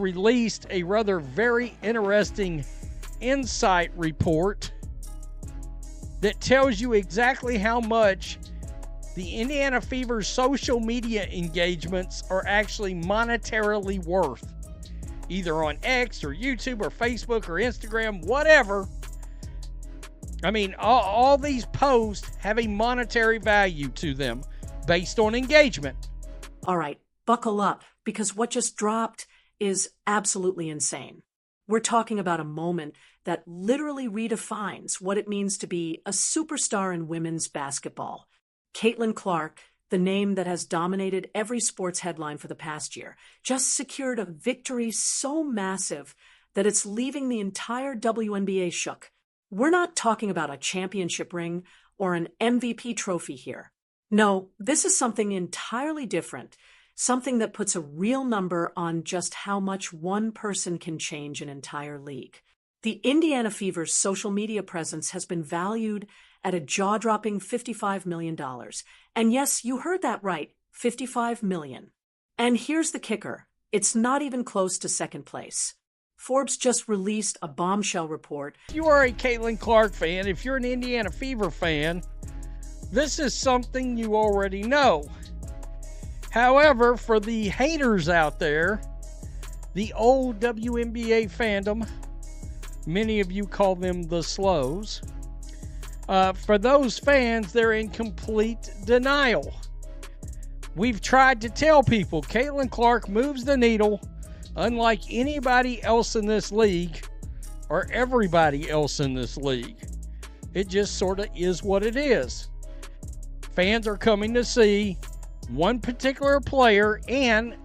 released a rather very interesting insight report that tells you exactly how much the Indiana Fever's social media engagements are actually monetarily worth, either on X or YouTube or Facebook or Instagram, whatever. I mean, all these posts have a monetary value to them based on engagement. All right, buckle up, because what just dropped is absolutely insane. We're talking about a moment that literally redefines what it means to be a superstar in women's basketball. Caitlin Clark, the name that has dominated every sports headline for the past year, just secured a victory so massive that it's leaving the entire WNBA shook. We're not talking about a championship ring or an MVP trophy here. No, this is something entirely different, something that puts a real number on just how much one person can change an entire league. The Indiana Fever's social media presence has been valued at a jaw-dropping $55 million. And yes, you heard that right, $55 million. And here's the kicker. It's not even close to second place. Forbes just released a bombshell report. If you are a Caitlin Clark fan, if you're an Indiana Fever fan, this is something you already know. However, for the haters out there, the old WNBA fandom, many of you call them the slows, for those fans, they're in complete denial. We've tried to tell people Caitlin Clark moves the needle unlike anybody else in this league or everybody else in this league. It just sort of is what it is. Fans are coming to see one particular player, and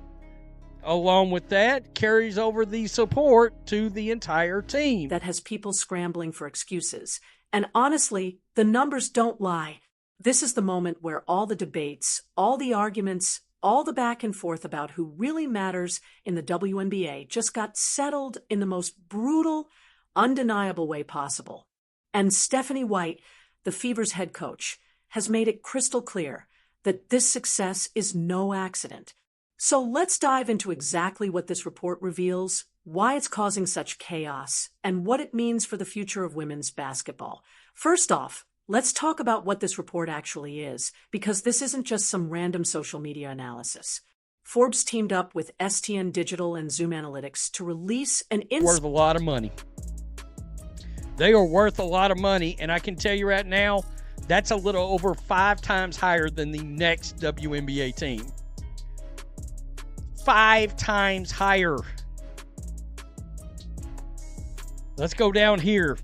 along with that, carries over the support to the entire team. That has people scrambling for excuses. And honestly, the numbers don't lie. This is the moment where all the debates, all the arguments, all the back and forth about who really matters in the WNBA just got settled in the most brutal, undeniable way possible. And Stephanie White, the Fever's head coach, has made it crystal clear that this success is no accident. So let's dive into exactly what this report reveals, why it's causing such chaos, and what it means for the future of women's basketball. First off, let's talk about what this report actually is, because this isn't just some random social media analysis. Forbes teamed up with STN Digital and Zoom Analytics to release an worth a lot of money. They are worth a lot of money, and I can tell you right now, that's a little over 5 times higher than the next WNBA team. 5 times higher. Let's go down here.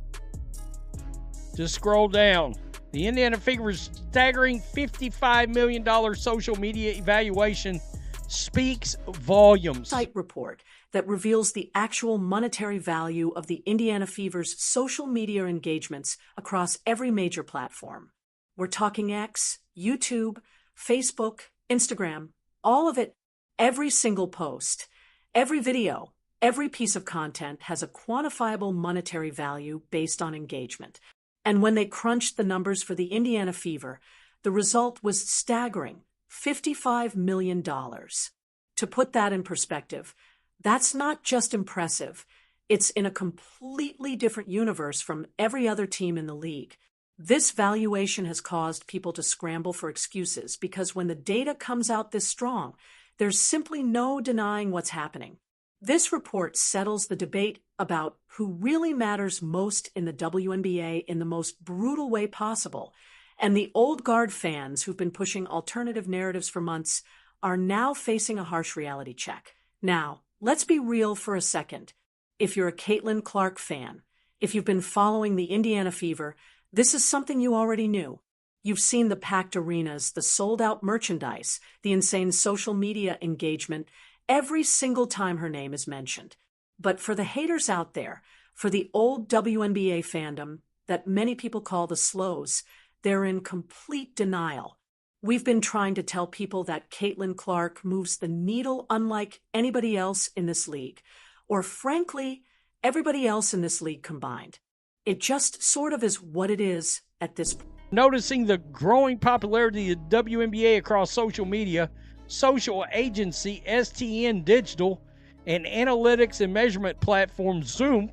Just scroll down. The Indiana Fever's staggering $55 million social media evaluation speaks volumes. Site report that reveals the actual monetary value of the Indiana Fever's social media engagements across every major platform. We're talking X, YouTube, Facebook, Instagram, all of it. Every single post, every video, every piece of content has a quantifiable monetary value based on engagement. And when they crunched the numbers for the Indiana Fever, the result was staggering, $55 million. To put that in perspective, that's not just impressive, it's in a completely different universe from every other team in the league. This valuation has caused people to scramble for excuses because when the data comes out this strong, there's simply no denying what's happening. This report settles the debate about who really matters most in the WNBA in the most brutal way possible, and the old guard fans who've been pushing alternative narratives for months are now facing a harsh reality check. Now, let's be real for a second. If you're a Caitlin Clark fan, if you've been following the Indiana Fever, this is something you already knew. You've seen the packed arenas, the sold-out merchandise, the insane social media engagement every single time her name is mentioned. But for the haters out there, for the old WNBA fandom that many people call the slows, they're in complete denial. We've been trying to tell people that Caitlin Clark moves the needle unlike anybody else in this league, or frankly, everybody else in this league combined. It just sort of is what it is at this point. Noticing the growing popularity of WNBA across social media, social agency STN Digital and analytics and measurement platform Zoom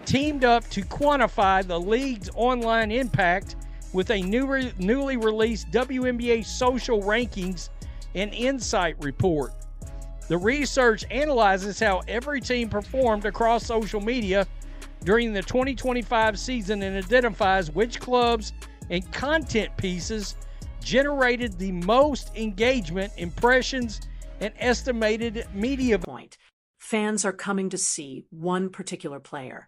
teamed up to quantify the league's online impact with a newly released WNBA social rankings and insight report. The research analyzes how every team performed across social media during the 2025 season and identifies which clubs and content pieces generated the most engagement, impressions, and estimated media point. Fans are coming to see one particular player.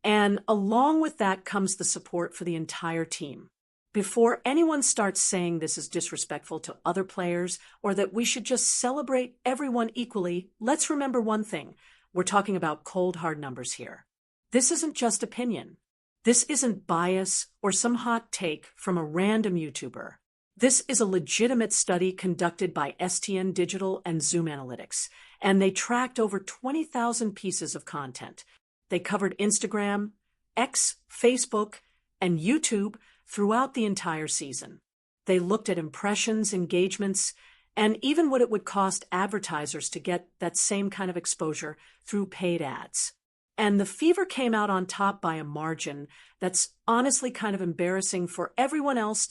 And along with that comes the support for the entire team. Before anyone starts saying this is disrespectful to other players or that we should just celebrate everyone equally, let's remember one thing. We're talking about cold, hard numbers here. This isn't just opinion. This isn't bias or some hot take from a random YouTuber. This is a legitimate study conducted by STN Digital and Zoom Analytics, and they tracked over 20,000 pieces of content. They covered Instagram, X, Facebook, and YouTube throughout the entire season. They looked at impressions, engagements, and even what it would cost advertisers to get that same kind of exposure through paid ads. And the Fever came out on top by a margin that's honestly kind of embarrassing for everyone else.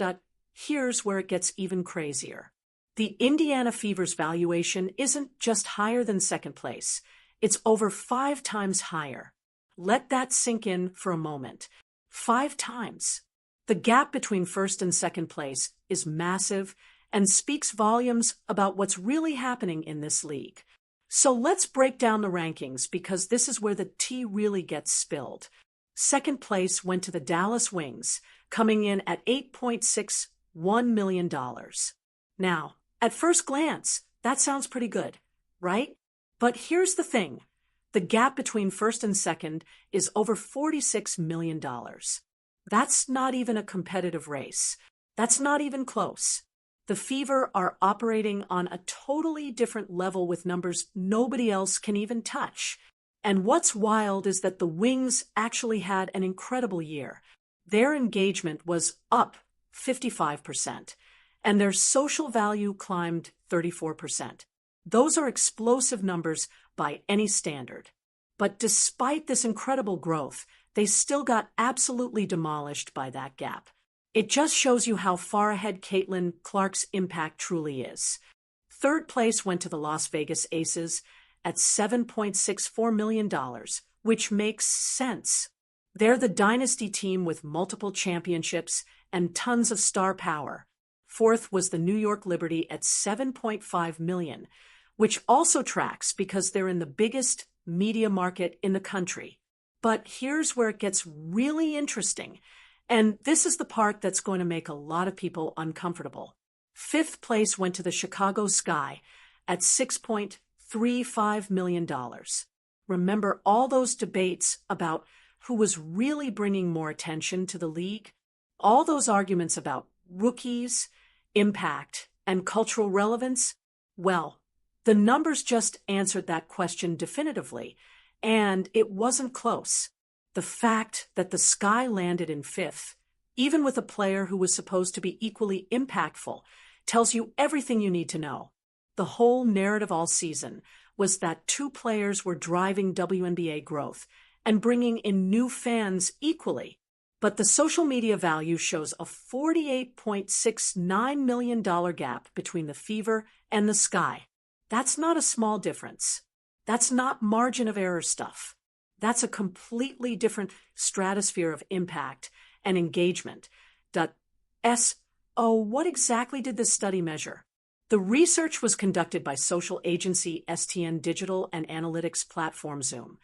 Here's where it gets even crazier. The Indiana Fever's valuation isn't just higher than second place. It's over 5 times higher. Let that sink in for a moment. 5 times. The gap between first and second place is massive and speaks volumes about what's really happening in this league. So let's break down the rankings because this is where the tea really gets spilled. Second place went to the Dallas Wings, coming in at $8.61 million. Now, at first glance, that sounds pretty good, right? But here's the thing. The gap between first and second is over $46 million. That's not even a competitive race. That's not even close. The Fever are operating on a totally different level with numbers nobody else can even touch. And what's wild is that the Wings actually had an incredible year. Their engagement was up 55%, and their social value climbed 34%. Those are explosive numbers by any standard. But despite this incredible growth, they still got absolutely demolished by that gap. It just shows you how far ahead Caitlin Clark's impact truly is. Third place went to the Las Vegas Aces at $7.64 million, which makes sense. They're the dynasty team with multiple championships and tons of star power. Fourth was the New York Liberty at $7.5 million, which also tracks because they're in the biggest media market in the country. But here's where it gets really interesting, and this is the part that's going to make a lot of people uncomfortable. Fifth place went to the Chicago Sky at $6.35 million. Remember all those debates about who was really bringing more attention to the league? All those arguments about rookies, impact, and cultural relevance? Well, the numbers just answered that question definitively. And it wasn't close. The fact that the Sky landed in fifth, even with a player who was supposed to be equally impactful, tells you everything you need to know. The whole narrative all season was that 2 players were driving WNBA growth and bringing in new fans equally. But the social media value shows a $48.69 million gap between the Fever and the Sky. That's not a small difference. That's not margin of error stuff. That's a completely different stratosphere of impact and engagement. What exactly did this study measure? The research was conducted by social agency STN Digital and analytics platform Zoom,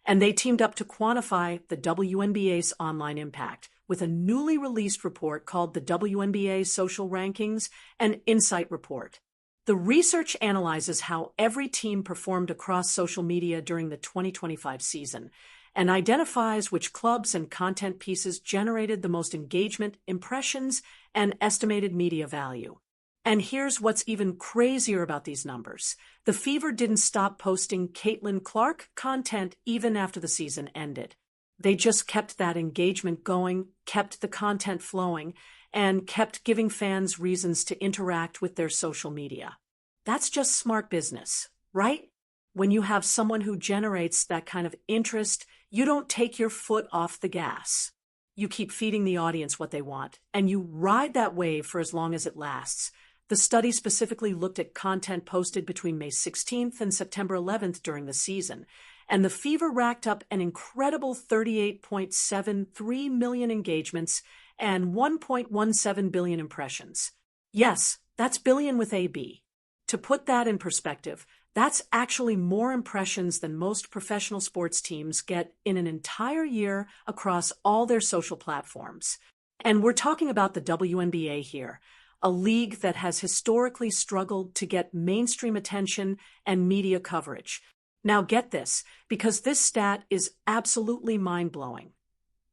and they teamed up to quantify the WNBA's online impact with a newly released report called the WNBA Social Rankings and Insight Report. The research analyzes how every team performed across social media during the 2025 season and identifies which clubs and content pieces generated the most engagement, impressions, and estimated media value. And here's what's even crazier about these numbers. The Fever didn't stop posting Caitlin Clark content even after the season ended. They just kept that engagement going, kept the content flowing, and kept giving fans reasons to interact with their social media. That's just smart business, right? When you have someone who generates that kind of interest, you don't take your foot off the gas. You keep feeding the audience what they want, and you ride that wave for as long as it lasts. The study specifically looked at content posted between May 16th and September 11th during the season, and the Fever racked up an incredible 38.73 million engagements and 1.17 billion impressions. Yes, that's billion with a B. To put that in perspective, that's actually more impressions than most professional sports teams get in an entire year across all their social platforms. And we're talking about the WNBA here, a league that has historically struggled to get mainstream attention and media coverage. Now get this, because this stat is absolutely mind-blowing.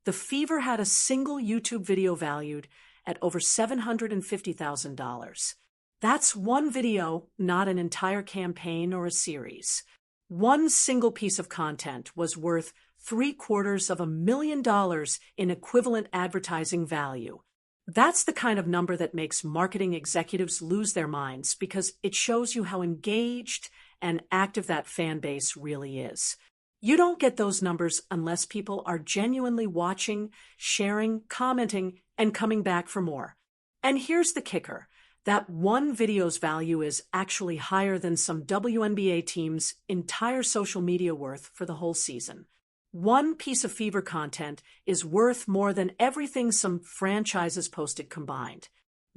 The Fever had a single YouTube video valued at over $750,000. That's one video, not an entire campaign or a series. One single piece of content was worth $750,000 in equivalent advertising value. That's the kind of number that makes marketing executives lose their minds because it shows you how engaged and active that fan base really is. You don't get those numbers unless people are genuinely watching, sharing, commenting, and coming back for more. And here's the kicker. That one video's value is actually higher than some WNBA team's entire social media worth for the whole season. One piece of Fever content is worth more than everything some franchises posted combined.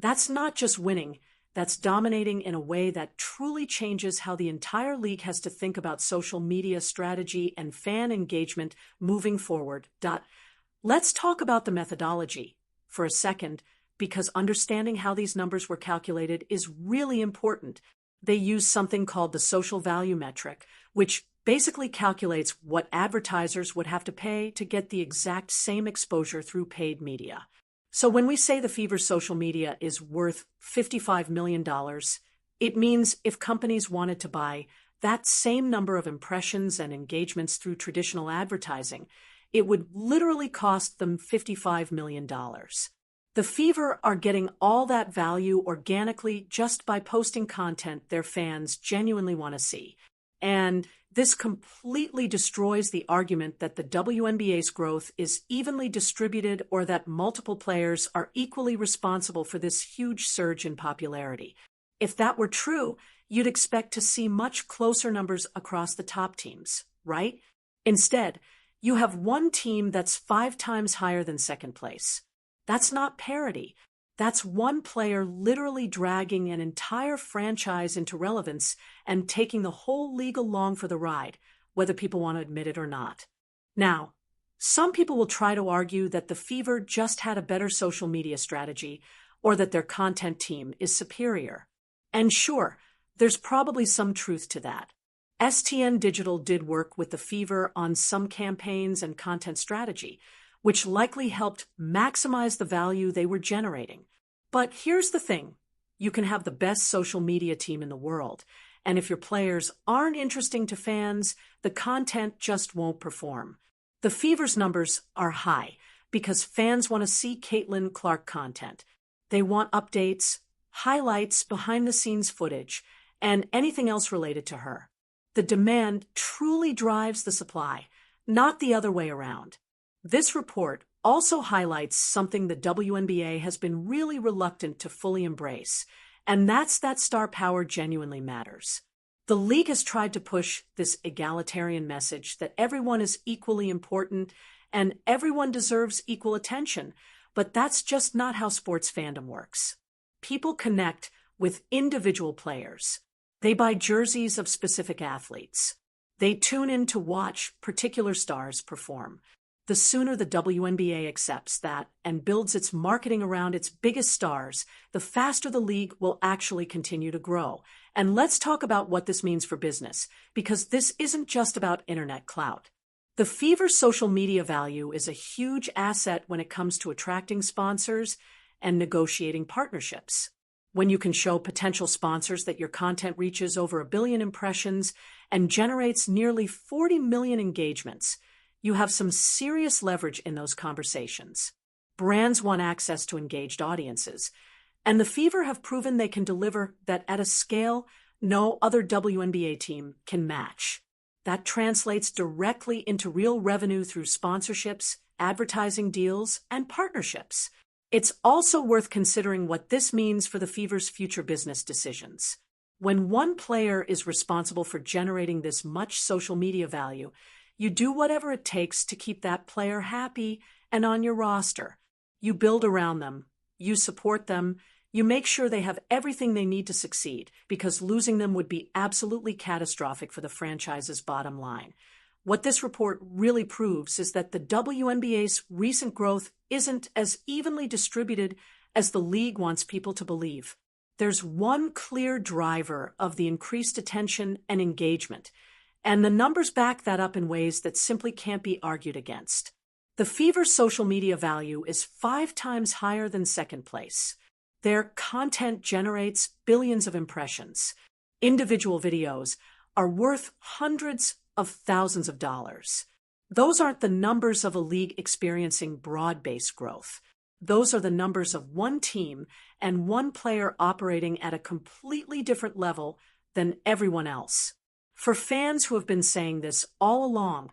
That's not just winning, that's dominating in a way that truly changes how the entire league has to think about social media strategy and fan engagement moving forward. Let's talk about the methodology for a second, because understanding how these numbers were calculated is really important. They use something called the social value metric, which basically calculates what advertisers would have to pay to get the exact same exposure through paid media. So when we say the Fever's social media is worth $55 million, it means if companies wanted to buy that same number of impressions and engagements through traditional advertising, it would literally cost them $55 million. The Fever are getting all that value organically just by posting content their fans genuinely want to see. And this completely destroys the argument that the WNBA's growth is evenly distributed or that multiple players are equally responsible for this huge surge in popularity. If that were true, you'd expect to see much closer numbers across the top teams, right? Instead, you have one team that's 5 times higher than second place. That's not parity. That's one player literally dragging an entire franchise into relevance and taking the whole league along for the ride, whether people want to admit it or not. Now, some people will try to argue that the Fever just had a better social media strategy or that their content team is superior. And sure, there's probably some truth to that. STN Digital did work with the Fever on some campaigns and content strategy, which likely helped maximize the value they were generating. But here's the thing. You can have the best social media team in the world, and if your players aren't interesting to fans, the content just won't perform. The Fever's numbers are high because fans want to see Caitlin Clark content. They want updates, highlights, behind-the-scenes footage, and anything else related to her. The demand truly drives the supply, not the other way around. This report also highlights something the WNBA has been really reluctant to fully embrace, and that's that star power genuinely matters. The league has tried to push this egalitarian message that everyone is equally important and everyone deserves equal attention, but that's just not how sports fandom works. People connect with individual players. They buy jerseys of specific athletes. They tune in to watch particular stars perform. The sooner the WNBA accepts that and builds its marketing around its biggest stars, the faster the league will actually continue to grow. And let's talk about what this means for business, because this isn't just about internet clout. The Fever's social media value is a huge asset when it comes to attracting sponsors and negotiating partnerships. When you can show potential sponsors that your content reaches over 1 billion impressions and generates nearly 40 million engagements, you have some serious leverage in those conversations. Brands want access to engaged audiences, and the Fever have proven they can deliver that at a scale no other WNBA team can match. That translates directly into real revenue through sponsorships, advertising deals, and partnerships. It's also worth considering what this means for the Fever's future business decisions. When one player is responsible for generating this much social media value, you do whatever it takes to keep that player happy and on your roster. You build around them, you support them, you make sure they have everything they need to succeed, because losing them would be absolutely catastrophic for the franchise's bottom line. What this report really proves is that the WNBA's recent growth isn't as evenly distributed as the league wants people to believe. There's one clear driver of the increased attention and engagement, and the numbers back that up in ways that simply can't be argued against. The Fever's social media value is 5 times higher than second place. Their content generates billions of impressions. Individual videos are worth hundreds of thousands of dollars. Those aren't the numbers of a league experiencing broad-based growth. Those are the numbers of one team and one player operating at a completely different level than everyone else. For fans who have been saying this all along,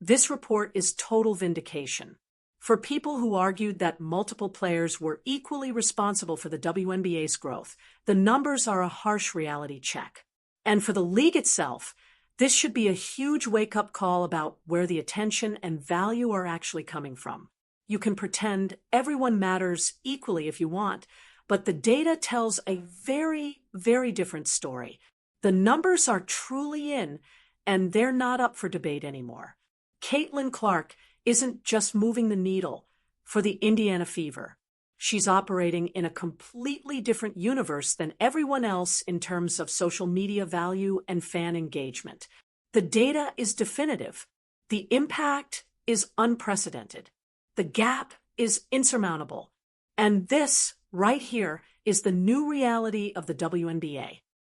this report is total vindication. For people who argued that multiple players were equally responsible for the WNBA's growth, the numbers are a harsh reality check. And for the league itself, this should be a huge wake-up call about where the attention and value are actually coming from. You can pretend everyone matters equally if you want, but the data tells a very, very different story. The numbers are truly in, and they're not up for debate anymore. Caitlin Clark isn't just moving the needle for the Indiana Fever. She's operating in a completely different universe than everyone else in terms of social media value and fan engagement. The data is definitive. The impact is unprecedented. The gap is insurmountable. And this, right here, is the new reality of the WNBA.